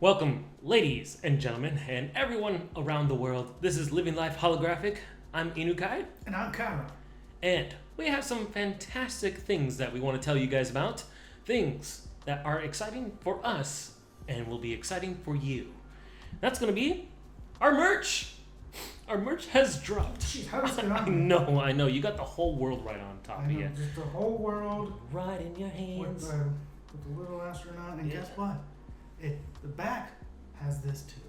Welcome, ladies and gentlemen, and everyone around the world. This is Living Life Holographic. I'm Inukai. And I'm Kyra. And we have some fantastic things that we want to tell you guys about. Things that are exciting for us and will be exciting for you. That's going to be our merch. Our merch has dropped. Jeez, how does it on? I know. You got the whole world right on top of you. Just the whole world. Right in your hands. With the little astronaut. And guess what? The back has this too.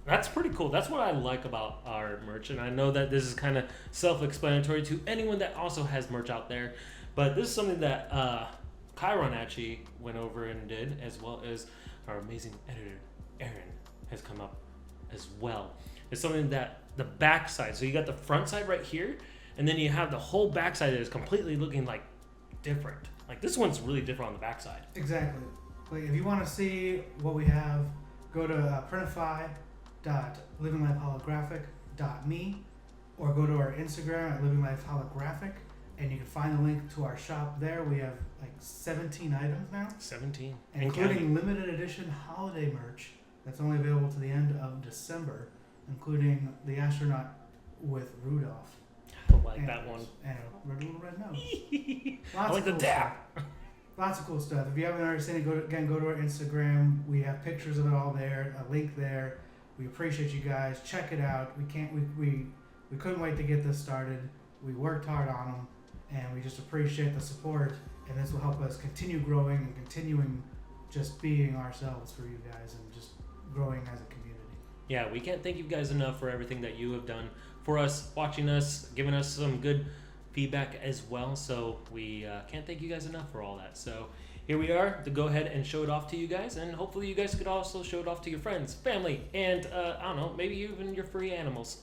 That's pretty cool. That's what I like about our merch. And I know that this is kind of self-explanatory to anyone that also has merch out there. But this is something that Chiron actually went over and did, as well as our amazing editor, Aaron, has come up as well. It's something that the back side, so you got the front side right here, and then you have the whole back side that is completely looking like different. Like this one's really different on the back side. Exactly. Like if you want to see what we have, go to printify.livinglifeholographic.me or go to our Instagram at livinglifeholographic, and you can find the link to our shop there. We have like 17 items now. 17. Including limited edition holiday merch that's only available to the end of December, including the astronaut with Rudolph. I like that one. And a little red nose. I like the dap. Lots of cool stuff. If you haven't already seen it, go to our Instagram. We have pictures of it all there, a link there. We appreciate you guys. Check it out. We couldn't wait to get this started. We worked hard on them, and we just appreciate the support. And this will help us continue growing and continuing just being ourselves for you guys and just growing as a community. Yeah, we can't thank you guys enough for everything that you have done for us, watching us, giving us some good feedback as well. So we can't thank you guys enough for all that. So here we are to go ahead and show it off to you guys, and hopefully you guys could also show it off to your friends, family, and I don't know, maybe even your furry animals.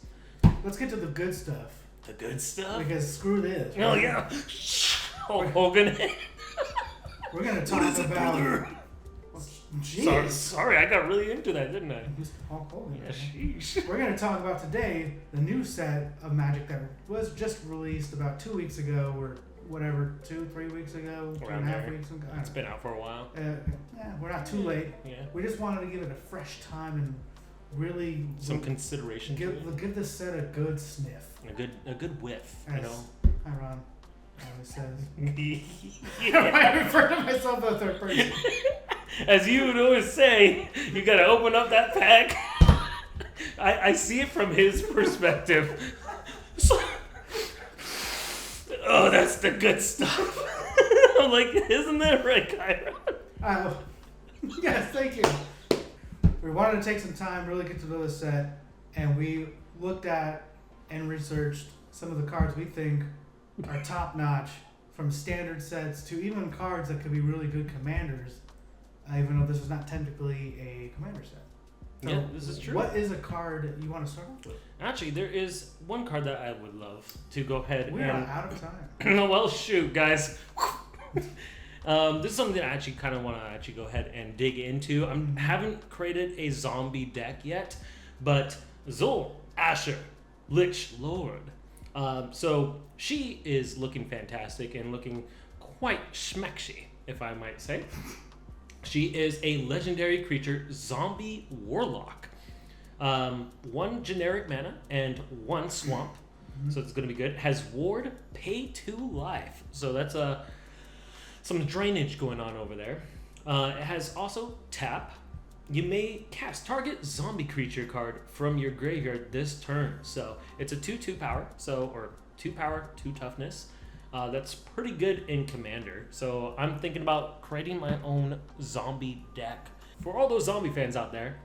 Let's get to the good stuff. The good stuff? Because screw this. Oh yeah. Hulk Hogan. We're gonna talk about. Sorry, I got really into that, didn't I? Hulk Hogan. Yeah, sheesh. We're going to talk about today the new set of Magic that was just released about 2 weeks ago, or whatever, 2-3 weeks ago, Around 2.5 there. weeks ago. It's been out for a while. Yeah, we're not too late. Yeah. We just wanted to give it a fresh time and really Some consideration. give this set a good sniff. A good whiff, As you know. Aaron always says. Yeah. I refer to myself as third person. As you would always say, you gotta open up that pack. I see it from his perspective. Oh, that's the good stuff. I'm like, isn't that right, Kyra? Yes, thank you. We wanted to take some time, really get to know the set, and we looked at and researched some of the cards we think are top notch, from standard sets to even cards that could be really good commanders. Even though this is not technically a commander set. So yeah, this is true. What is a card you want to start off with? Actually, there is one card that I would love to go ahead We are out of time. No, well, shoot, guys. This is something that I actually kind of want to actually go ahead and dig into. I haven't created a zombie deck yet, but Zol, Asher, Lich Lord. So she is looking fantastic and looking quite schmexy, if I might say. She is a legendary creature, zombie warlock. 1 generic mana and 1 swamp, so it's going to be good. Has ward, pay 2 life, so that's some drainage going on over there. It has also tap. You may cast target zombie creature card from your graveyard this turn. So it's a 2/2 power, or 2 power, 2 toughness. That's pretty good in Commander. So I'm thinking about creating my own zombie deck. For all those zombie fans out there,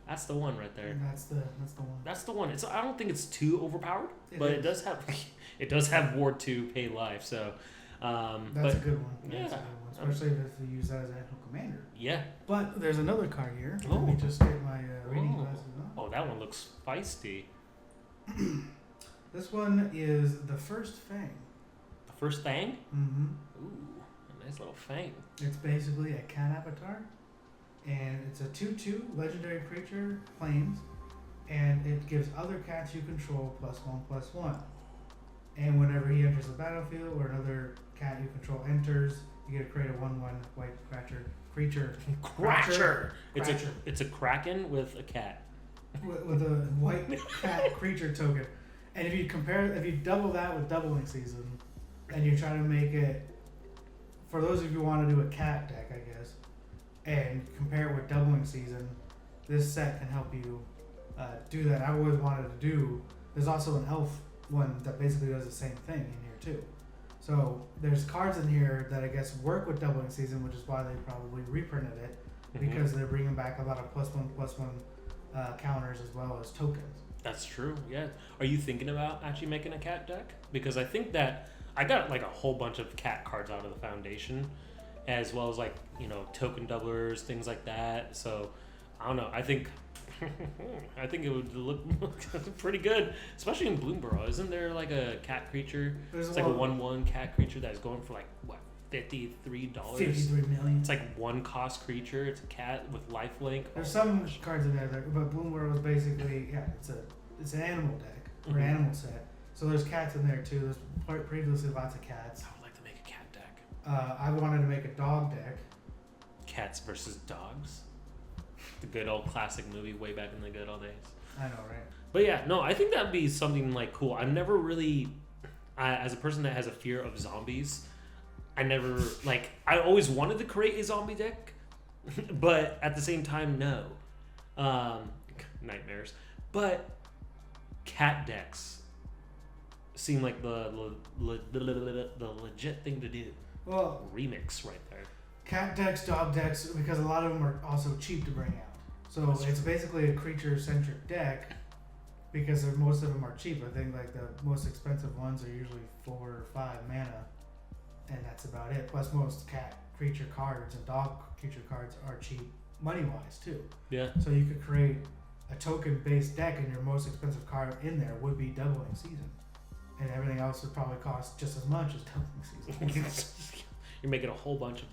that's the one right there. And that's the one. That's the one. I don't think it's too overpowered, but it does have ward 2 pay life. So that's a good one. Yeah. That's a good one. Especially if you use that as a actual commander. Yeah. But there's another card here. Oh. Let me just get my reading glasses on. Oh, that one looks feisty. This one is the First Fang. The First Fang? Mm-hmm. Ooh, a nice little fang. It's basically a cat avatar, and it's a 2/2 legendary creature, plains, and it gives other cats you control +1/+1. And whenever he enters the battlefield or another cat you control enters, you get to create a 1/1 white creature. Crasher. Crasher. It's a kraken with a cat. With a white cat creature token. And if you double that with doubling season, and you try to make it, for those of you who want to do a cat deck, I guess, and compare it with doubling season, this set can help you do that. I always wanted to do. There's also an elf one that basically does the same thing in here too. So there's cards in here that I guess work with doubling season, which is why they probably reprinted it, because they're bringing back a lot of +1/+1 counters as well as tokens. That's true. Yeah. Are you thinking about actually making a cat deck? Because I think that I got like a whole bunch of cat cards out of the foundation, as well as like token doublers, things like that. So I don't know. I think it would look pretty good, especially in Bloomborough. Isn't there like a cat creature? It's like a 1/1 cat creature that's going for like what, $53? $53 million. It's like one cost creature. It's a cat with lifelink. There's some cards in there, but Bloomborough is basically it's an animal deck or animal set. So there's cats in there too. There's previously lots of cats. I would like to make a cat deck. I wanted to make a dog deck. Cats versus dogs. The good old classic movie way back in the good old days. I know, right? But yeah, no, I think that'd be something like cool. I've never really, as a person that has a fear of zombies, I always wanted to create a zombie deck, but at the same time, no. Nightmares. But cat decks seem like the legit thing to do. Well, remix right there. Cat decks, dog decks, because a lot of them are also cheap to bring out. So it's basically a creature-centric deck because most of them are cheap. I think like the most expensive ones are usually 4 or 5 mana, and that's about it. Plus most cat creature cards and dog creature cards are cheap money-wise too. Yeah. So you could create a token-based deck, and your most expensive card in there would be doubling season, and everything else would probably cost just as much as doubling season. You're making a whole bunch of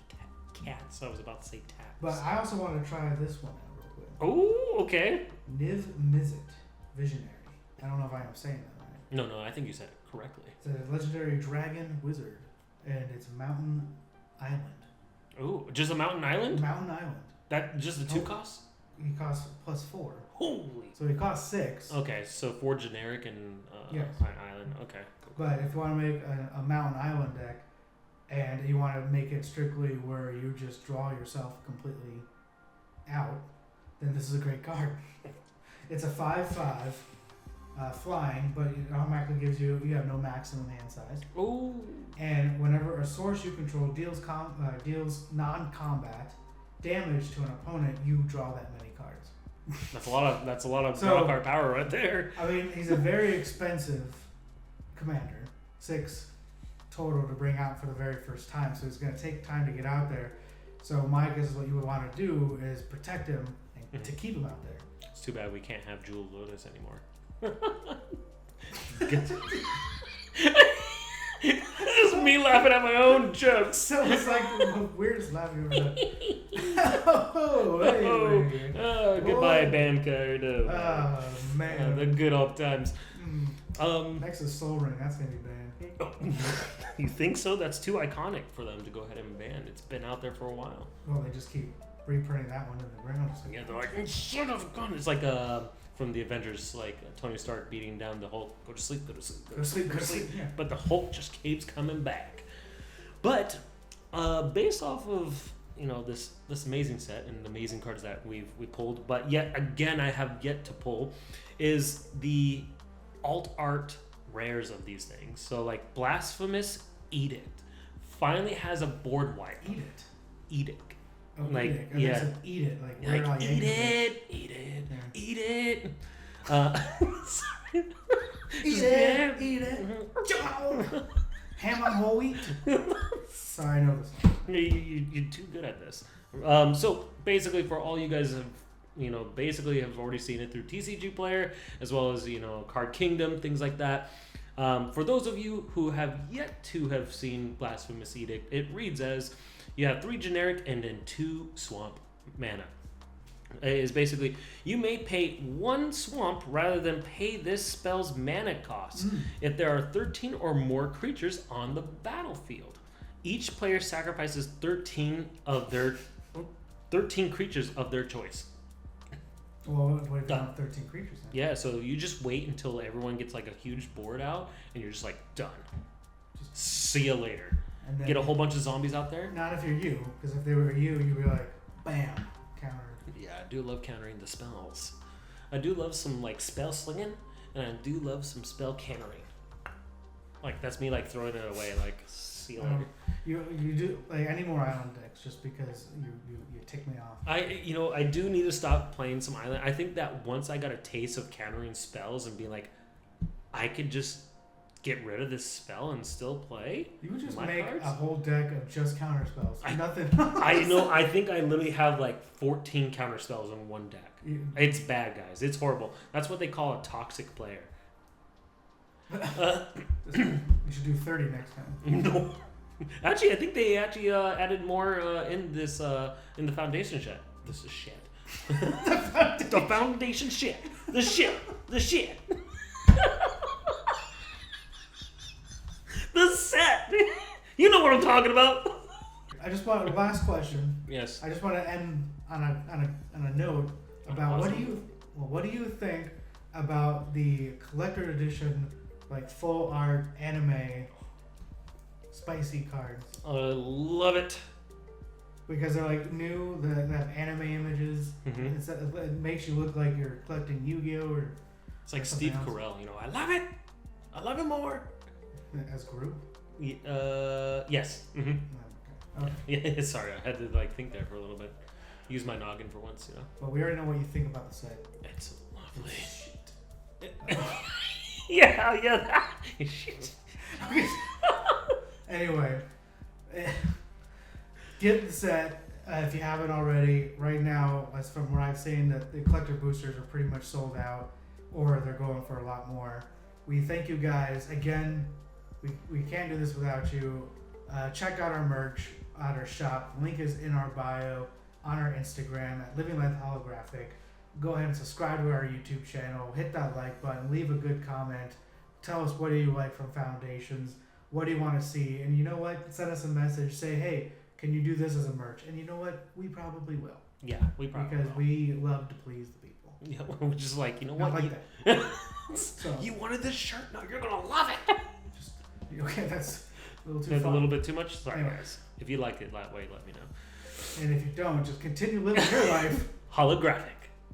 cats. I was about to say taps. But I also want to try this one out real quick. Oh, okay. Niv Mizzet, Visionary. I don't know if I am saying that right. No, I think you said it correctly. It's a legendary dragon wizard, and it's Mountain Island. Oh, just a mountain island? Mountain Island. That just the 2 costs? He costs +4. Holy. So he costs 6. Okay, so 4 generic and yes. Island. Okay. Cool. But if you want to make a Mountain Island deck, and you want to make it strictly where you just draw yourself completely out, then this is a great card. It's a 5/5 flying, but it automatically gives you have no maximum hand size. Ooh. And whenever a source you control deals non-combat damage to an opponent, you draw that many cards. That's a lot of draw card power right there. I mean, he's a very expensive commander. 6 total to bring out for the very first time, so it's going to take time to get out there. So my guess is what you would want to do is protect him and to keep him out there. It's too bad we can't have Jewel Lotus anymore. It's me laughing at my own jokes. So it's like we're just laughing over that. Goodbye, band card. Oh man, the good old times. Next is Soul Ring. That's gonna be banned. You think so? That's too iconic for them to go ahead and ban. It's been out there for a while. Well, they just keep reprinting that one in the ground. Yeah, they're like, son of a gun. It's like from the Avengers, like Tony Stark beating down the Hulk. Go to sleep, go to sleep, go to sleep, go to sleep. Yeah. But the Hulk just keeps coming back. But based off of this amazing set and the amazing cards that we pulled, but yet again I have yet to pull, is the alt art rares of these things. So like Blasphemous Edict finally has a board wipe. Edict. Oh, like edict. Yeah, eat it. Like eat it. Eat it. Sorry. Eat it. Ham on whole wheat. Sorry, I know this one. You're too good at this. So basically, for all you guys have, basically have already seen it through TCG Player, as well as, Card Kingdom, things like that. For those of you who have yet to have seen Blasphemous Edict, it reads as you have 3 generic and then 2 swamp mana. It is basically, you may pay 1 swamp rather than pay this spell's mana cost if there are 13 or more creatures on the battlefield. Each player sacrifices 13 of their 13 creatures of their choice. Well, what if you have 13 creatures then? Yeah, so you just wait until everyone gets like a huge board out, and you're just like, done. Just see you later. And then get a whole bunch of zombies out there. Not if you're you, because if they were you, you'd be like, bam, counter. Yeah, I do love countering the spells. I do love some like spell slinging, and I do love some spell countering. Like that's me like throwing it away, like see you later. You do like I need more island decks just because you tick me off. I do need to stop playing some island. I think that once I got a taste of countering spells and being like, I could just get rid of this spell and still play. You would just my make cards? a whole deck of just counter spells. Nothing else. I think I literally have like 14 counter spells in one deck. It's bad, guys. It's horrible. That's what they call a toxic player. You should do 30 next time. No. Actually, I think they added more in this in the foundation shit. This is shit. The foundation shit. The shit. The shit. The set. You know what I'm talking about. I just want last question. Yes. I just want to end on a note about what do you think about the collector edition, like full art anime spicy cards? I love it. Because they're like new, they have anime images. Mm-hmm. It makes you look like you're collecting Yu-Gi-Oh! Or it's like Steve Carell, I love it. I love it more. As group? Yes. Mm-hmm. Okay. Yeah, sorry, I had to like think there for a little bit. Use my noggin for once, But we already know what you think about the set. It's lovely. Shit. yeah. Shit. Anyway, get the set if you haven't already. Right now, as from what I've seen, that the collector boosters are pretty much sold out, or they're going for a lot more. We thank you guys again. We can't do this without you. Check out our merch at our shop. Link is in our bio on our Instagram at Living Life Holographic. Go ahead and subscribe to our YouTube channel. Hit that like button. Leave a good comment. Tell us what do you like from Foundations. What do you want to see? And you know what? Send us a message. Say, hey, can you do this as a merch? And you know what? We probably will. Yeah, we probably because will. we love to please the people. Yeah, we're just like, you know Not what? like that. So, you wanted this shirt? No, you're gonna love it. Okay, that's a little too That's far. a little bit too much? Sorry, Anyway. guys. If you liked it that way, let me know. And if you don't, just continue living your life Holographic.